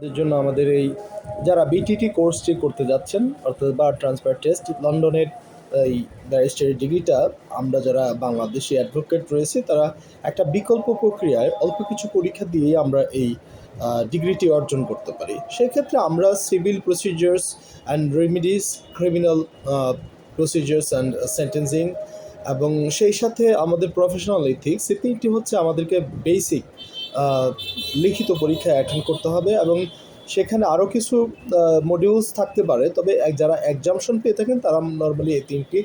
এর জন্য আমাদের এই যারা বিটিটি কোর্সটি করতে যাচ্ছেন অর্থাৎ বার ট্রান্সফার টেস্ট লন্ডনের এই ব্যারিস্টারি ডিগ্রিটা আমরা যারা বাংলাদেশি অ্যাডভোকেট রয়েছে তারা একটা বিকল্প প্রক্রিয়ায় অল্প কিছু পরীক্ষা দিয়েই আমরা এই ডিগ্রিটি অর্জন করতে পারি। সেক্ষেত্রে আমরা civil procedures and remedies, criminal procedures and sentencing এবং সেই সাথে আমাদের প্রফেশনাল এথিক্স, এই তিনটি হচ্ছে আমাদেরকে বেসিক লিখিত পরীক্ষায় অ্যাটেন্ড করতে হবে এবং সেখানে আরও কিছু মডিউলস থাকতে পারে, তবে যারা এক্সামশন পেয়ে থাকেন তারা নর্মালি এই তিনটি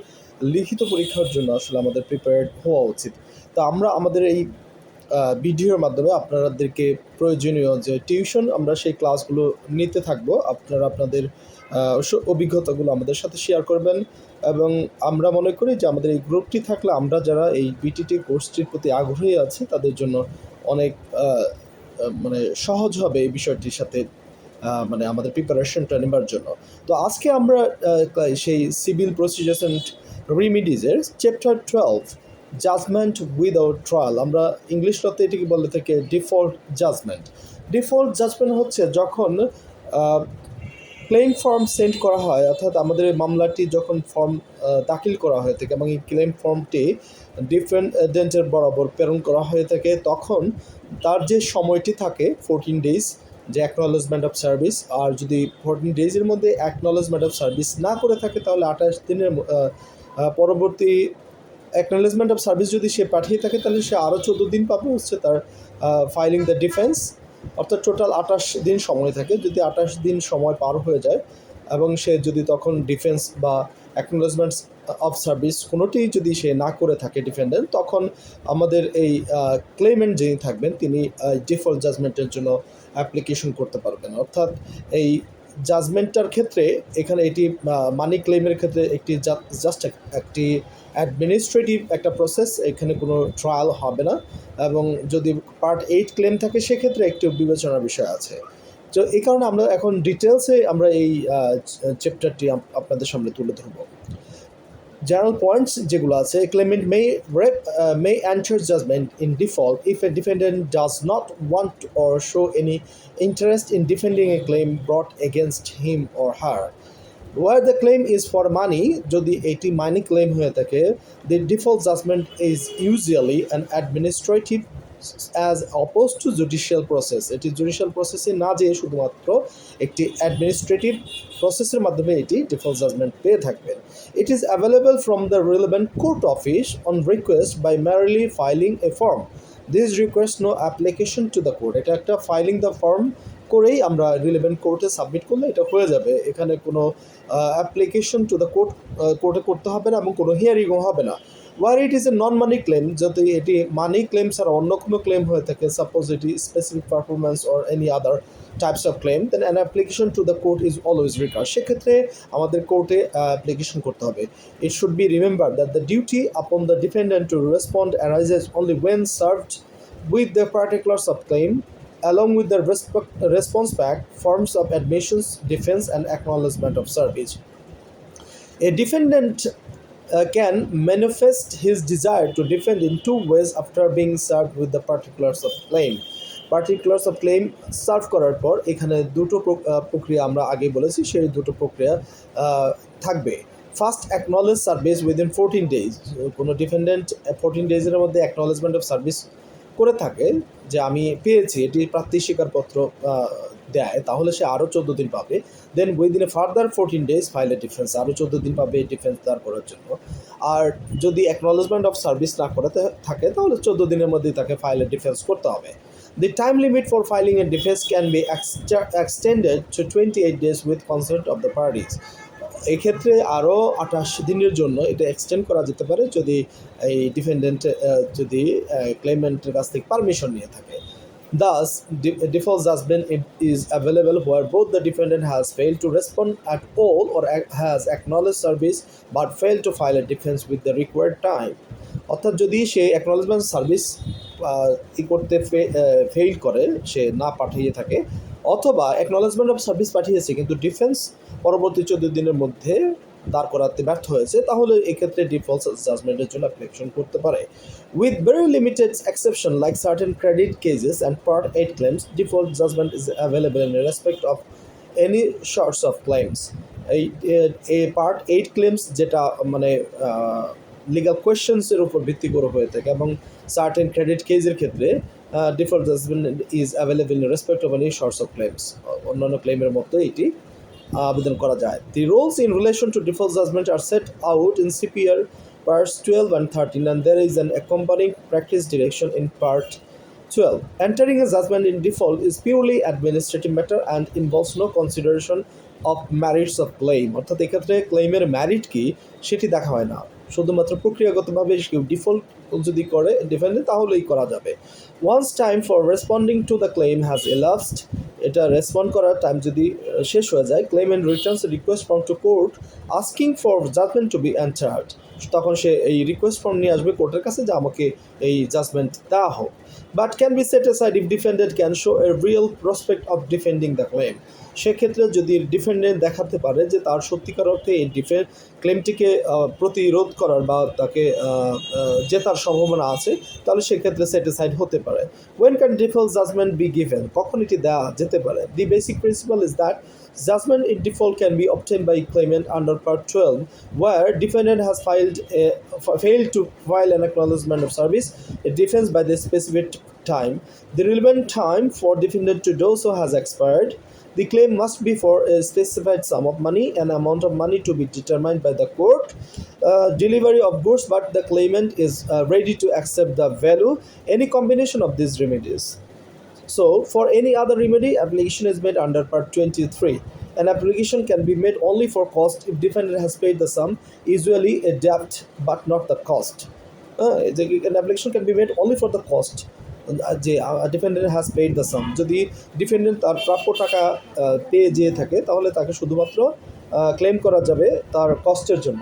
লিখিত পরীক্ষার জন্য আসলে আমাদের প্রিপেয়ার্ড হওয়া উচিত। তো আমরা আমাদের এই ভিডিওর মাধ্যমে আপনাদেরকে প্রয়োজনীয় যে টিউশন আমরা সেই ক্লাসগুলো নিতে থাকবো। আপনারা আপনাদের অভিজ্ঞতাগুলো আমাদের সাথে শেয়ার করবেন এবং আমরা মনে করি যে আমাদের এই গ্রুপটি থাকলে আমরা যারা এই বিটিটি কোর্সটির প্রতি আগ্রহী আছি তাদের জন্য অনেক মানে সহজ হবে এই বিষয়টির সাথে মানে আমাদের প্রিপারেশনটা নেবার জন্য। তো আজকে আমরা সেই সিভিল প্রসিজার্স অ্যান্ড রিমিডিজের চ্যাপ্টার 12 জাজমেন্ট উইদাউট ট্রায়াল, আমরা ইংলিশটাতে এটিকে বলে থাকে ডিফল্ট জাজমেন্ট। ডিফল্ট জাজমেন্ট হচ্ছে যখন ক্লেম ফর্ম সেন্ড করা হয়, অর্থাৎ আমাদের মামলাটি যখন ফর্ম দাখিল করা হয়ে থাকে এবং এই ক্লেম ফর্মটি ডিফেন্ডেন্টের বরাবর প্রেরণ করা হয়ে থাকে, তখন তার যে সময়টি থাকে 14 ডেজ যে অ্যাকনলেজমেন্ট অফ সার্ভিস, আর যদি 14 ডেজের মধ্যে অ্যাকনলেজমেন্ট অফ সার্ভিস না করে থাকে তাহলে 28 দিনের পরবর্তী অ্যাকনলেজমেন্ট অফ সার্ভিস যদি সে পাঠিয়ে থাকে তাহলে সে আরও 14 দিন পাবে হচ্ছে তার ফাইলিং দ্য ডিফেন্স, অর্থাৎ টোটাল 28 দিন সময় থাকে। যদি 28 দিন সময় পার হয়ে যায় এবং সে যদি তখন ডিফেন্স বা অ্যাকনোলেজমেন্টস অফ সার্ভিস কোনোটি যদি সে না করে থাকে ডিফেন্ডেন্ট, তখন আমাদের এই ক্লেমেন্ট যিনি থাকবেন তিনি ডিফল্ট জাজমেন্টের জন্য অ্যাপ্লিকেশন করতে পারবেন। অর্থাৎ এই জাজমেন্টটার ক্ষেত্রে এখানে এটি মানি ক্লেমের ক্ষেত্রে একটি জাস্ট একটি অ্যাডমিনিস্ট্রেটিভ একটা প্রসেস, এখানে কোনো ট্রায়াল হবে না এবং যদি পার্ট 8 ক্লেম থাকে সেক্ষেত্রে একটু বিবেচনার বিষয় আছে। তো এই কারণে আমরা এখন ডিটেলসে আমরা এই চ্যাপ্টারটি আপনাদের সামনে তুলে ধরব। জেনারেল পয়েন্টস যেগুলো আছে, Clement may enter judgment in default if a defendant does not want or show any interest in defending a claim brought against him or her. Where the claim is for money, যদি এটি মানি claim হয়ে থাকে, the default judgment is usually an administrative as opposed to judicial process. এটি judicial প্রসেসে না যেয়ে শুধুমাত্র একটি অ্যাডমিনিস্ট্রেটিভ প্রসেসের মাধ্যমে এটি ডিফল্ট জাজমেন্ট পেয়ে থাকবেন। It is available from the relevant court office on request by merely filing a form. This requires no application to the court. এটা একটা ফাইলিং দ্য ফর্ম করেই আমরা রিলেভেন্ট কোর্টে সাবমিট করলে এটা হয়ে যাবে। এখানে কোনো অ্যাপ্লিকেশন টু দ্য কোর্টে করতে হবে না এবং কোনো হিয়ারিংও হবে না। Where it is a non-money claim, যদি এটি মানি ক্লেম ছাড়া অন্য কোনো ক্লেম হয়ে থাকে, সাপোজ এটি specific performance or any other types of claim, then an application to the court is always required. সেক্ষেত্রে আমাদের কোর্টে অ্যাপ্লিকেশন করতে হবে। It should be remembered that the duty upon the defendant to respond arises only when served with the particulars of claim, along with the response pack, forms of admissions, defense, and acknowledgement of service. A defendant can manifest his desire to defend in two ways after being served with the particulars of claim. Particulars of claim serve করার পর এখানে দুটো প্রক্রিয়া আমরা আগে বলেছি, সেই দুটো প্রক্রিয়া থাকবে। First, acknowledge service within 14 days. কোনো ডিফেন্ডেন্ট 14 ডেজের মধ্যে অ্যাকনলেজমেন্ট অফ সার্ভিস করে থাকে যে আমি পেয়েছি, এটি প্রার্থী স্বীকারপত্র দেয়, তাহলে সে আরও 14 দিন পাবে। Then within a further 14 days file a defence, আরও 14 দিন পাবে ডিফেন্স দাঁড় করার জন্য। আর যদি অ্যাকনলেজমেন্ট অফ সার্ভিস না করে থাকে তাহলে 14 দিনের মধ্যেই তাকে ফাইল এ ডিফেন্স করতে হবে। The time limit for filing a defense can be extended to 28 days with consent of the parties. এক্ষেত্রে আরও 28 দিনের জন্য এটা এক্সটেন্ড করা যেতে পারে যদি এই ডিফেন্ডেন্ট যদি ক্লেমেন্টের কাছ থেকে পারমিশন নিয়ে থাকে। Thus, default judgment is available where both the defendant has failed to respond at all or has acknowledged service but failed to file a defense with the required time. অর্থাৎ যদি সে acknowledgement service করতে fail করে, সে না পাঠিয়ে থাকে, অথবা acknowledgement of service পাঠিয়েছে কিন্তু ডিফেন্স পরবর্তী 14 দিনের মধ্যে দাঁড় করাতে ব্যর্থ হয়েছে, তাহলে এক্ষেত্রে ডিফল্ট জাজমেন্টের জন্য অ্যাপ্লিকেশন করতে পারে। With very limited exception like certain credit cases and part 8 claims, default judgment is available in respect of any sorts of claims. এই পার্ট 8 ক্লেমস যেটা মানে লিগাল কোয়েশ্চেন্সের উপর ভিত্তি করে হয়ে থাকে, এবং সার্টেন ক্রেডিট কেসের ক্ষেত্রে default judgment is available in respect of any sorts of claims. অন্যান্য ক্লেমের মতো এটি আবেদন করা যায়। The rules in relation to default judgment are set out in CPR parts 12 and 13, and there is an accompanying practice direction in part 12. Entering a judgment in default is purely administrative matter and involves no consideration of merits of claim, অর্থাৎ এক্ষেত্রে ক্লেমের merit কি সেটি দেখা হয় না, শুধুমাত্র প্রক্রিয়াগতভাবে কেউ default যদি করে ডিফেন্ডে তাহলেই করা যাবে। Once time for responding to the claim has elapsed, এটা রেসপন্ড করার টাইম যদি শেষ হয়ে যায়, claimant returns request form to court asking for judgment to be entered, তখন সে এই রিকোয়েস্ট ফর্ম নিয়ে আসবে কোর্টের কাছে যে আমাকে এই জাজমেন্ট দেওয়া হোক। But can be set aside if defendant can show A real prospect of defending the claim, সেক্ষেত্রে যদি ডিফেন্ডেন্ট দেখাতে পারে যে তার সত্যিকার অর্থে এই ক্লেমটিকে প্রতিরোধ করার বা তাকে জেতার সম্ভাবনা আছে, তাহলে সেক্ষেত্রে সেট অ্যাসাইড হতে পারে। When can default judgment be given, কখন এটি দেওয়া যেতে পারে? The basic principle is that judgment in default can be obtained by claimant under Part 12, where defendant has failed to file an acknowledgement of service, a defense by the specified time. The relevant time for defendant to do so has expired. The claim must be for a specified sum of money, an amount of money to be determined by the court. Delivery of goods, but the claimant is ready to accept the value, any combination of these remedies. So, for any other remedy, application is made under Part 23. An application can be made only for cost if defendant has paid the sum, usually a debt, but not the cost. An application can be made only for the cost. যে defendant has paid the সাম, যদি defendant তার প্রাপ্য টাকা পেয়ে যেয়ে থাকে তাহলে তাকে শুধুমাত্র ক্লেম করা যাবে তার কস্টের জন্য।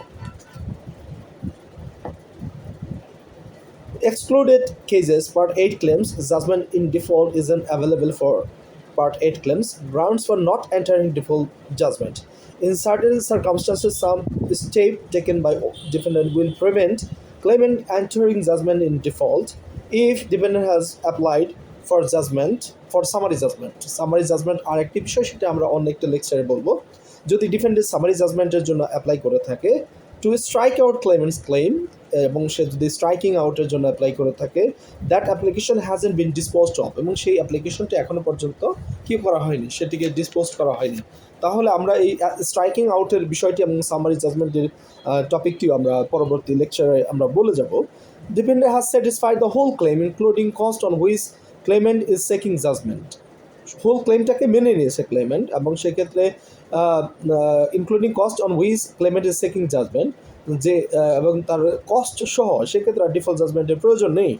Excluded cases, Part 8 claims, judgment in default isn't available for Part 8 claims. Grounds for not entering default judgment. In certain circumstances, some step taken by defendant will prevent claimant entering judgment in default. If defendant has applied for judgment, for summary judgment. Summary judgment আর একটি বিষয়, সেটা আমরা অন্য একটা লেকচারে বলবো। যদি defendant summary জাজমেন্টের জন্য অ্যাপ্লাই করে থাকে to strike out claimant's claim, এবং সে যদি স্ট্রাইকিং আউটের জন্য অ্যাপ্লাই করে থাকে, that application hasn't been disposed of, এবং সেই অ্যাপ্লিকেশনটা এখনও পর্যন্ত কী করা হয়নি, সেটিকে ডিসপোজ করা হয়নি, তাহলে আমরা এই স্ট্রাইকিং আউটের বিষয়টি এবং সামারি জাজমেন্টের টপিকটিও আমরা পরবর্তী লেকচারে আমরা বলে যাব। Defendant has satisfied the whole claim including cost on which claimant is seeking judgment, whole ক্লেমটাকে মেনে নিয়েছে ক্লেমেন্ট, এবং সেক্ষেত্রে including cost on which claimant is seeking judgment, যে এবং তার কস্ট সহ, সেক্ষেত্রে ডিফল্ট জাজমেন্টের প্রয়োজন নেই।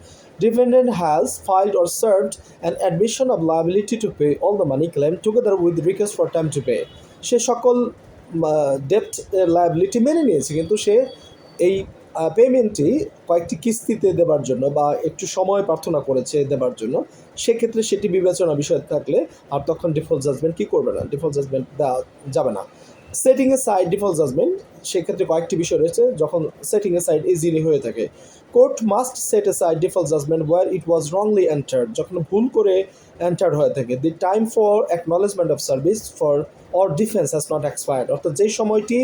Defendant has filed or served an admission of liability to pay all the money claim together with request for time to pay, সে সকল ডেপ্ট লায়াবিলিটি মেনে নিয়েছে, কিন্তু সে এই পেমেন্টটি কয়েকটি কিস্তিতে দেবার জন্য বা একটু সময় প্রার্থনা করেছে দেবার জন্য, সেক্ষেত্রে সেটি বিবেচনা বিষয় থাকলে আর তখন ডিফল্ট জাজমেন্ট কী করবে না, ডিফল্ট জাজমেন্ট দেওয়া যাবে না। সেটিং এ সাইড ডিফল্ট জাজমেন্ট, সেক্ষেত্রে কয়েকটি বিষয় রয়েছে যখন সেটিং এ সাইড ইজিলি হয়ে থাকে। কোর্ট মাস্ট সেট এ সাইড ডিফল্ট জাজমেন্ট ওয়ার ইট ওয়াজ রংলি এন্টার্ড, যখন ভুল করে এন্টার্ড হয়ে থাকে। The time for acknowledgement of service for or defence has not expired, অর্থাৎ যেই সময়টি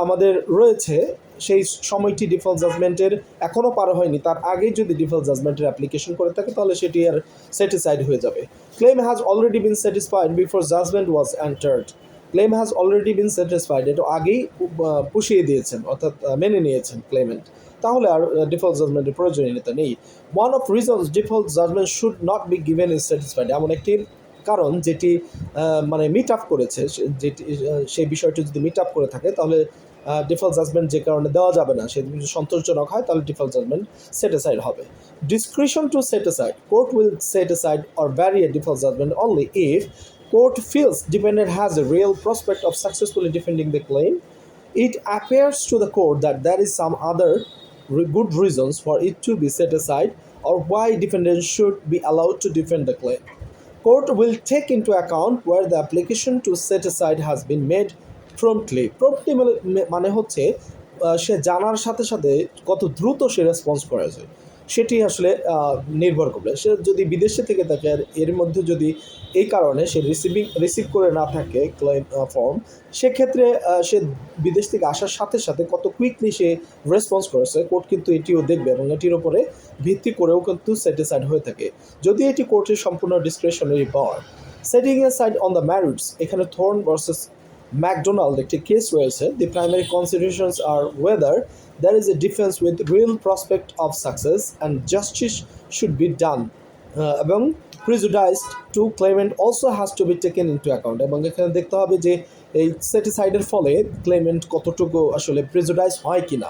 আমাদের রয়েছে সেই সময়টি ডিফল্ট জাজমেন্টের এখনও পার হয়নি, তার আগেই যদি ডিফল্ট জাজমেন্টের অ্যাপ্লিকেশন করে থাকে তাহলে সেটি আর স্যাটিসফাইড হয়ে যাবে। Claim has already been satisfied before judgment was entered, claim has already been satisfied, এটা আগেই পুষিয়ে দিয়েছেন, অর্থাৎ মেনে নিয়েছেন ক্লেমেন্ট, তাহলে আর ডিফল্ট জাজমেন্টের প্রয়োজনীয়তা নেই। One of reasons default judgment should not be given is satisfied, এমন একটি কারণ যেটি মানে মিট আপ করেছে, যেটি সেই বিষয়টি যদি মিট আপ করে থাকে তাহলে ডিফল্ট জাজমেন্ট যে কারণে দেওয়া যাবে না, সেটি যদি সন্তোষজনক হয় তাহলে ডিফল্ট জাজমেন্ট সেট অ্যাসাইড হবে। Discretion to set aside, court will set aside or vary a default judgment only if court feels defendant has a real prospect of successfully defending the claim. It appears to the court that there is some other good reasons for it to be set aside or why defendant should be allowed to defend the claim. Court will take into account where the application to set aside has been made promptly মানে হচ্ছে সে জানার সাথে সাথে কত দ্রুত সে response করেছে সেটি আসলে নির্ভর করবে। সে যদি বিদেশে থেকে থাকে আর এর মধ্যে যদি এই কারণে সে রিসিভ করে না থাকে ক্লেম ফর্ম, সেক্ষেত্রে সে বিদেশ থেকে আসার সাথে সাথে কত কুইকলি সে রেসপন্স করেছে কোর্ট কিন্তু এটিও দেখবে এবং এটির উপরে ভিত্তি করেও কিন্তু সেটিসাইড হয়ে থাকে যদি এটি কোর্টের সম্পূর্ণ discretionary power. Setting aside on the merits, এখানে থর্ন ভার্সেস ম্যাকডোনাল্ড একটি কেস রয়েছে। The primary considerations are whether there is a difference with real prospect of success and justice should be done এবং prejudice to claimant also has to be taken into account এবং এখানে দেখতে হবে যে এই সেটিসাইডের ফলে ক্লেমেন্ট কতটুকু আসলে প্রেজুডাইজ হয় কিনা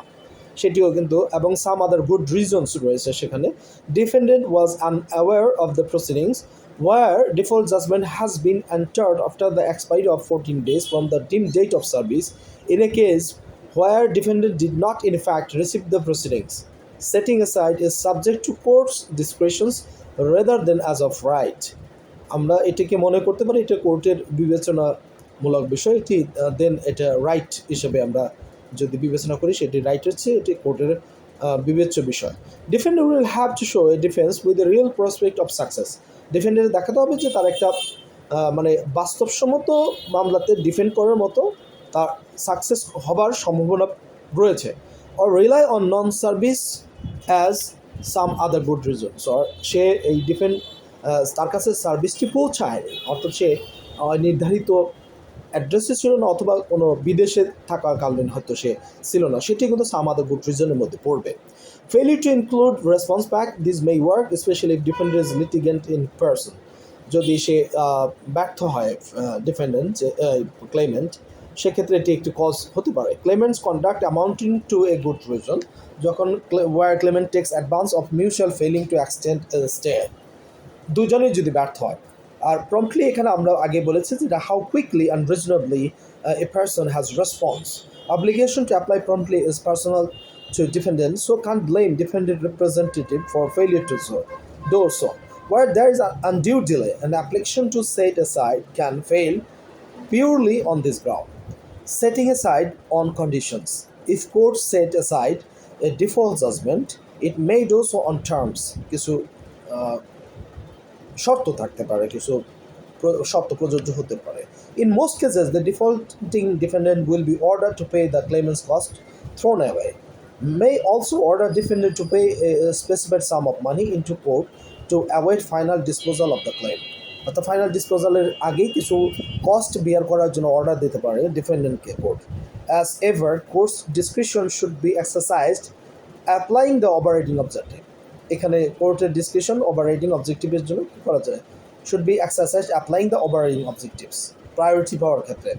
সেটিও কিন্তু, এবং সাম আদার গুড রিজনস রয়েছে সেখানে। Defendant was unaware of the proceedings where default judgment has been entered after the expiry of 14 days from the deemed date of service in a case where defendant did not in fact receive the proceedings. Setting aside is subject to court's discretions rather than as of right. আমরা এটাকে মনে করতে পারি এটা কোর্টের বিবেচনামূলক বিষয়, এটি দেন এটা রাইট হিসেবে আমরা যদি বিবেচনা করি সেটি রাইটের চেয়ে এটি কোর্টের বিবেচ্য বিষয়। Defender will have to show a defence with a real prospect of success. ডিফেন্ডারের দেখাতে হবে যে তার একটা মানে বাস্তবসম্মত মামলাতে ডিফেন্ড করার মতো তার সাকসেস হবার সম্ভাবনা রয়েছে। Or rely on non service as some other good reasons, or সে এই ডিফেন্ড তার কাছে সার্ভিসটি পৌঁছায়নি, অর্থাৎ সে নির্ধারিত অ্যাড্রেসে ছিল না অথবা কোনো বিদেশে থাকাকালীন হয়তো সে ছিল না, সেটি কিন্তু সাম আদার গুড রিজনের মধ্যে পড়বে। Failure to include response back, this may work especially if defendant is litigant in person. যদি সে ব্যর্থ হয় ডিফেন্ডেন্ট ক্লেমেন্ট, সেক্ষেত্রে এটি একটি কজ হতে পারে। Claimant's conduct amounting to a good reason, যখন where claimant takes advantage of mutual failing to extend stay, দুজনেই যদি ব্যর্থ হয়। আর প্রম্পটলি এখানে আমরা আগে বলেছি যেটা how quickly and reasonably a person has response. Obligation to apply promptly is personal to defendant, so can't blame defendant representative for failure to do so. Where there is an undue delay, an application to set aside can fail purely on this ground. Setting aside on conditions. If court set aside a default judgment, it may do so on terms. কিছু শর্ত থাকতে পারে, কিছু শর্ত প্রযোজ্য হতে পারে। In most cases, the defaulting defendant will be ordered to pay the claimant's cost thrown away. May also order defendant to pay a specified sum of money into court to await final disposal of the claim. অর্থাৎ final ডিসপোজালের আগেই কিছু cost bear করার জন্য order দিতে পারে ডিফেন্ডেন্টকে court. As ever court's discretion should be exercised applying the overriding objective. এখানে কোর্টের ডিসক্রিশন ওভাররাইডিং অবজেক্টিভের জন্য কী করা যায়, should be exercised applying the overriding objectives, priority পাওয়ার ক্ষেত্রে।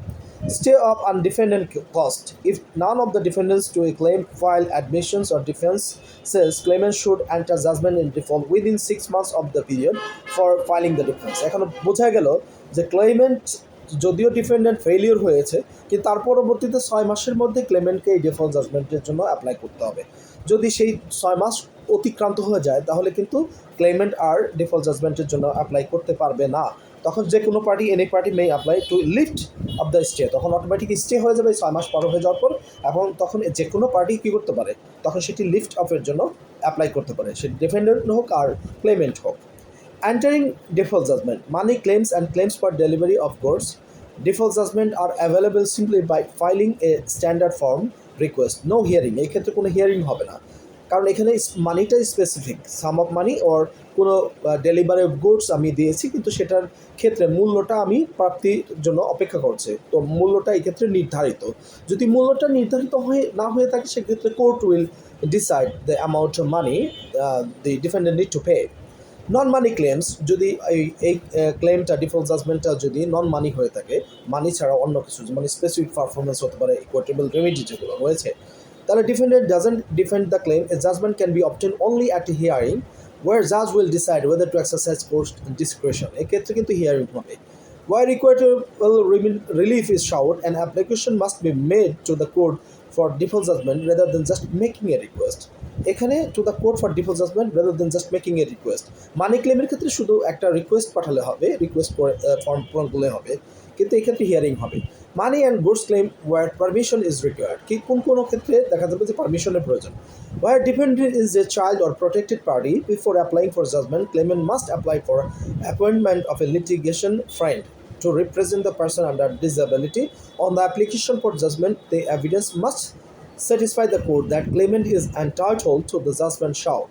Stay of undefended cost. If none of the defendants to a claim file admissions or defense says claimant should enter judgment in default within 6 months of the period for filing the defense. এখন বোঝা গেল যে Clement যদিও defendant failure হয়েছে কিন্তু তার পরবর্তীতে 6 মাসের মধ্যে ক্লেমেন্টকে এই ডিফল্ট জাজমেন্টের জন্য অ্যাপ্লাই করতে হবে। যদি সেই 6 মাস অতিক্রান্ত হয়ে যায় তাহলে কিন্তু ক্লেমেন্ট আর ডিফল্ট জাজমেন্টের জন্য অ্যাপ্লাই করতে পারবে না। তখন যে কোনো party any party may apply to lift of the stay, তখন অটোমেটিক স্টে হয়ে যাবে 6 মাস পার হয়ে যাওয়ার পর, এবং তখন যে কোনো পার্টি কী করতে পারে, তখন সেটি লিফট অফের জন্য অ্যাপ্লাই করতে পারে, সে ডিফেন্ডেন্ট হোক আর ক্লেমেন্ট হোক। Entering default judgment, money claims and claims for delivery of goods. Default judgment are available simply by filing a standard form request. No hearing, এই ক্ষেত্রে কোনো হিয়ারিং হবে না, কারণ এখানে মানিটা স্পেসিফিক, সাম অফ মানি ওর কোনো ডেলিভারি অফ গুডস আমি দিয়েছি কিন্তু সেটার ক্ষেত্রে মূল্যটা আমি প্রাপ্তির জন্য অপেক্ষা করছে, তো মূল্যটা এই ক্ষেত্রে নির্ধারিত। যদি মূল্যটা নির্ধারিত না হয়ে থাকে সেক্ষেত্রে court will decide the amount of money the defendant need to pay. Non money claims, যদি এই ক্লেমটা ডিফল্ট জাজমেন্টটা যদি নন মানি হয়ে থাকে, মানি ছাড়া অন্য কিছু মানে স্পেসিফিক পারফরমেন্স হতে পারে, ইকুইটেবল রেমিডি যেগুলো রয়েছে, তাহলে defendant doesn't defend the claim, a judgment can be obtain only at a hearing where judge will decide whether to exercise court discretion. এক্ষেত্রে কিন্তু হিয়ারিং হবে। Where equitable relief is sought, an application must be made to the court for default judgment rather than just making a request. এখানে to the court for default judgment rather than just making a request. Money ক্লেমের ক্ষেত্রে শুধু একটা request পাঠালে হবে, request form পূরণ করলে হবে, কিন্তু এক্ষেত্রে হিয়ারিং হবে। Money and goods claim where permission is required, কি কোন কোনো ক্ষেত্রে দেখা যাবে যে পারমিশনের প্রয়োজন। Where dependent is a child or protected party before applying for judgment claimant must apply for appointment of a litigation friend to represent the person under disability. On the application for judgment, the evidence must satisfy the court that claimant is entitled to the judgment shall,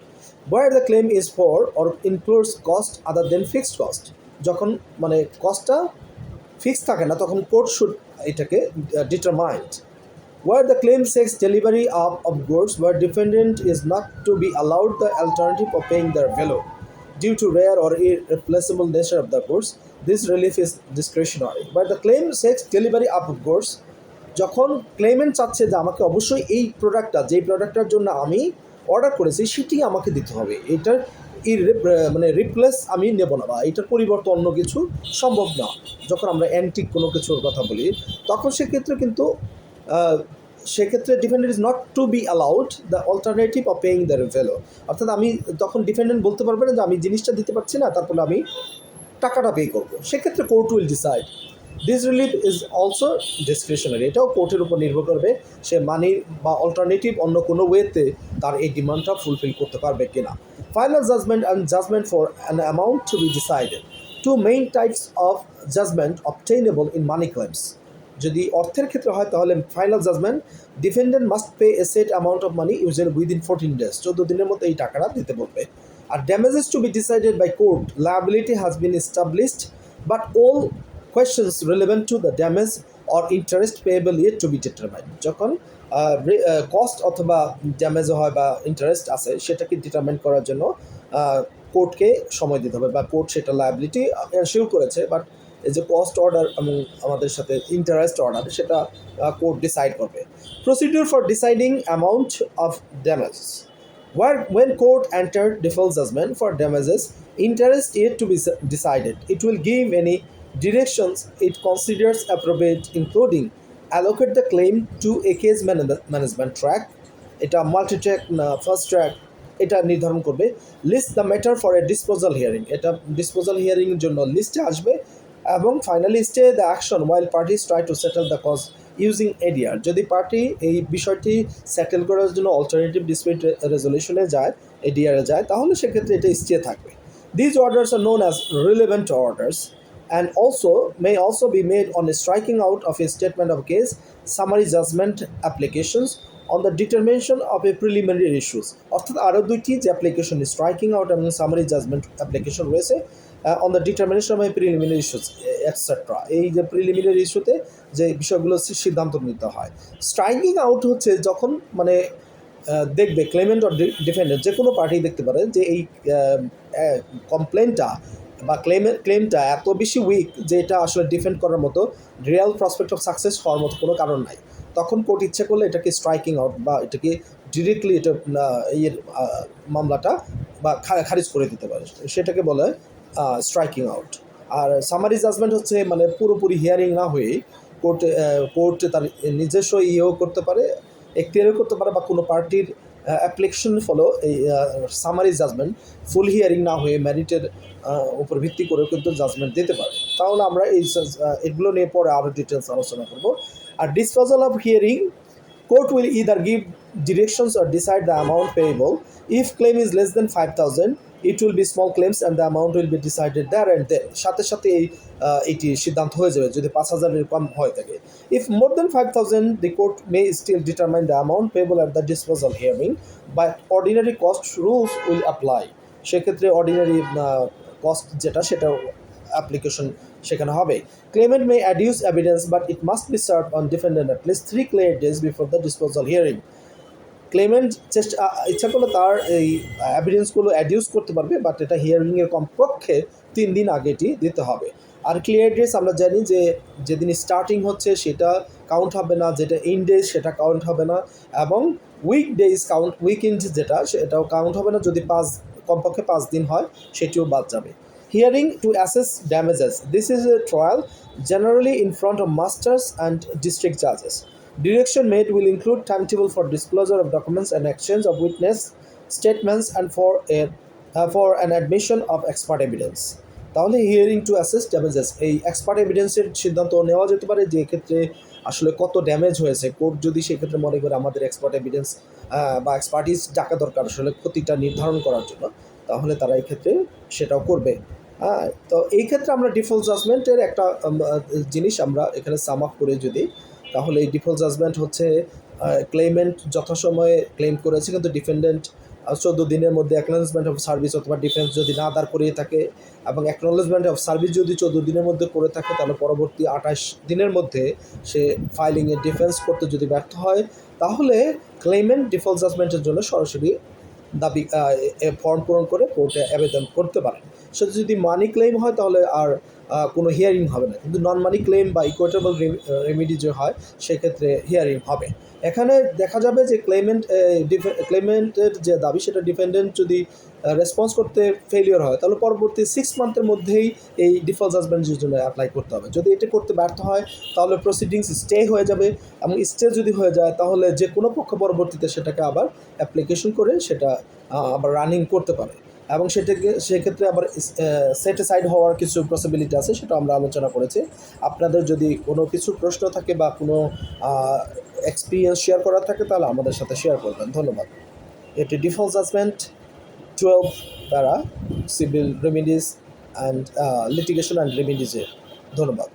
where the claim is for or includes cost other than fixed cost, যখন মানে কস্টটা fix থাকে না তখন court should এটাকে determined. Where the claim seeks delivery of goods where defendant is not to be allowed the alternative of paying their value due to rare or irreplaceable nature of the goods, this relief is discretionary. Where the claim seeks delivery of goods, যখন Clement চাচ্ছে যে আমাকে অবশ্যই এই প্রোডাক্টটা যেই প্রোডাক্টটার জন্য আমি অর্ডার করেছি সেটি আমাকে দিতে হবে, এটার মানে রিপ্লেস আমি নেব না বা এটার পরিবর্তে অন্য কিছু সম্ভব না, যখন আমরা অ্যান্টিক কোনো কিছুর কথা বলি তখন সেক্ষেত্রে কিন্তু সেক্ষেত্রে defendant is not to be allowed the alternative of paying the value, অর্থাৎ আমি তখন ডিফেন্ডেন্ট বলতে পারবে না যে আমি জিনিসটা দিতে পারছি না তারপরে আমি টাকাটা পে করবো, সেক্ষেত্রে court will decide. This relief is also discretionary, এটাও কোর্টের উপর নির্ভর করবে সে মানি বা অল্টারনেটিভ অন্য কোনো ওয়েতে তার এই ডিমান্ডটা ফুলফিল করতে পারবে কিনা। Final judgment and judgment for an amount to be decided, two main types of judgment obtainable in money claims. যদি অর্থের ক্ষেত্রে হয় তাহলে final judgment defendant must pay a set amount of money usually within 14 days, 14 দিনের মধ্যে এই টাকাটা দিতে বলবে। আর damages to be decided by court, liability has been established but all questions relevant to the damage or interest payable yet to be determined, যখন cost অথবা damage হয় বা ইন্টারেস্ট আছে সেটাকে ডিটারমাইন করার জন্য কোর্টকে সময় দিতে হবে বা কোর্ট সেটা লায়াবিলিটি এনশিওর করেছে, বাট এই যে কস্ট অর্ডার এবং আমাদের সাথে ইন্টারেস্ট অর্ডার সেটা কোর্ট ডিসাইড করবে। Procedure for deciding amount of damages, when court entered default judgment for damages, interest yet to be decided, it will give any directions it considers appropriate, including allocate the claim to a case management track, এটা multi track না fast track এটা নির্ধারণ করবে। List the matter for a disposal hearing, এটা disposal হিয়ারিংয়ের জন্য লিস্টে আসবে। এবং finally stay the action while parties try to settle the cause using ADR, যদি পার্টি এই বিষয়টি সেটেল করার জন্য অল্টারনেটিভ ডিসপিউট রেজলিউশনে যায়, এডিআরে যায়, তাহলে সেক্ষেত্রে এটা স্টে থাকবে। These orders are known as relevant orders and also may also be made on a striking out of a statement of case, summary judgment applications on the determination of a preliminary issues, অর্থাৎ আরও দুইটি যে application striking out এবং summary judgement application রয়েছে on the determination of A preliminary issues etcetera, এই যে preliminary ইস্যুতে যে বিষয়গুলো সিদ্ধান্ত নিতে হয়। স্ট্রাইকিং আউট হচ্ছে যখন মানে দেখবে ক্লেমেন্ট অর ডিফেন্ডেন্ট যে কোনো পার্টি দেখতে পারে যে এই কমপ্লেনটা বা ক্লেমটা এত বেশি উইক যে এটা আসলে ডিফেন্ড করার মতো রিয়েল প্রসপেক্ট অফ সাকসেস হওয়ার মতো কোনো কারণ নাই, তখন কোর্ট ইচ্ছে করলে এটাকে স্ট্রাইকিং আউট বা এটাকে ডিরেক্টলি এটা ইয়ের মামলাটা বা খারিজ করে দিতে পারে, সেটাকে বলে স্ট্রাইকিং আউট। আর সামারি জাজমেন্ট হচ্ছে মানে পুরোপুরি হিয়ারিং না হয়ে কোর্ট তার নিজস্ব ইয়েও করতে পারে, এখতিয়ারও করতে পারে, বা কোনো পার্টির অ্যাপ্লিকেশন ফলো এই সামারি জাজমেন্ট ফুল হিয়ারিং না হয়ে ম্যারিটের উপর ভিত্তি করে কিন্তু জাজমেন্ট দিতে পারে। তাহলে আমরা এগুলো নিয়ে পরে আরও ডিটেলস আলোচনা করব। আর disposal of hearing, court will either give directions or decide the amount payable. If claim is less than 5,000, it will be small claims and the amount will be decided there and then, সাথে সাথে এইটি সিদ্ধান্ত হয়ে যাবে যদি 5,000-এর কম হয়ে থাকে। If more than 5,000, the court may still determine the amount payable at the disposal hearing, but ordinary cost rules will apply, সেক্ষেত্রে ordinary cost যেটা সেটা অ্যাপ্লিকেশন সেখানে হবে। Claimant may adduce evidence but it must be serve on defendant at least 3 clear days before the disposal hearing. ক্লেমেন্ট ইচ্ছা করলে তার এই এভিডেন্সগুলো অ্যাডিউস করতে পারবে, বাট এটা হিয়ারিংয়ের কমপক্ষে 3 দিন আগে এটি দিতে হবে। আর ক্লিয়ার ডেজ আমরা জানি যে যেদিন স্টার্টিং হচ্ছে সেটা কাউন্ট হবে না, যেটা ইন ডেজ সেটা কাউন্ট হবে না, এবং উইকডেজ উইকেন্ড যেটা সেটাও কাউন্ট হবে না, যদি কমপক্ষে 5 দিন হয় সেটিও বাদ যাবে। Hearing to assess damages. This is a trial generally in front of masters and district judges. Direction made will include timetable for disclosure of documents and exchange of witness statements and for an admission of expert evidence. তাহলে hearing to assess damages, এই expert এভিডেন্সের সিদ্ধান্ত নেওয়া যেতে পারে যে এক্ষেত্রে আসলে কত ড্যামেজ হয়েছে। কোর্ট যদি সেক্ষেত্রে মনে করে আমাদের এক্সপার্ট এভিডেন্স বা এক্সপার্টিস ডাকা দরকার আসলে ক্ষতিটা নির্ধারণ করার জন্য, তাহলে তারা এই ক্ষেত্রে সেটাও করবে। হ্যাঁ, তো এই ক্ষেত্রে আমরা ডিফল্ট জাজমেন্টের একটা জিনিস আমরা এখানে সাম আপ করে যদি, তাহলে এই ডিফল্ট জাজমেন্ট হচ্ছে ক্লেইমেন্ট যথাসময়ে ক্লেম করেছে কিন্তু ডিফেন্ডেন্ট 14 দিনের মধ্যে অ্যাকনোলেজমেন্ট অফ সার্ভিস অথবা ডিফেন্স যদি না দাঁড় করিয়ে থাকে, এবং অ্যাকনোলেজমেন্ট অফ সার্ভিস যদি 14 দিনের মধ্যে করে থাকে, তাহলে পরবর্তী 28 দিনের মধ্যে সে ফাইলিংয়ে ডিফেন্স করতে যদি ব্যর্থ হয়, তাহলে ক্লেইমেন্ট ডিফল্ট জাজমেন্টের জন্য সরাসরি দাবি ফর্ম পূরণ করে কোর্টে আবেদন করতে পারেন। সেটা যদি মানি ক্লেম হয় তাহলে আর কোনো হিয়ারিং হবে না, কিন্তু নন মানি ক্লেম বা ইকুইটেবল রেমিডি যে হয় সেক্ষেত্রে হিয়ারিং হবে। এখানে দেখা যাবে যে ক্লেমেন্টের যে দাবি সেটা ডিফেন্ডেন্ট যদি রেসপন্স করতে ফেলিওর হয়, তাহলে পরবর্তী 6 মান্থের মধ্যেই এই ডিফল্ট জাজমেন্টের জন্য অ্যাপ্লাই করতে হবে। যদি এটা করতে ব্যর্থ হয় তাহলে প্রসিডিংস স্টে হয়ে যাবে, এবং স্টে যদি হয়ে যায় তাহলে যে কোনো পক্ষ পরবর্তীতে সেটাকে আবার অ্যাপ্লিকেশন করে সেটা আবার রানিং করতে পারে, এবং সেক্ষেত্রে আবার সেটিসাইড হওয়ার কিছু পসিবিলিটি আছে, সেটা আমরা আলোচনা করেছি। আপনাদের যদি কোনো কিছু প্রশ্ন থাকে বা কোনো এক্সপিরিয়েন্স শেয়ার করার থাকে তাহলে আমাদের সাথে শেয়ার করবেন। ধন্যবাদ। এটি ডিফল্ট জাজমেন্ট 12 দ্বারা civil remedies and litigation and রেমিডিজের। ধন্যবাদ।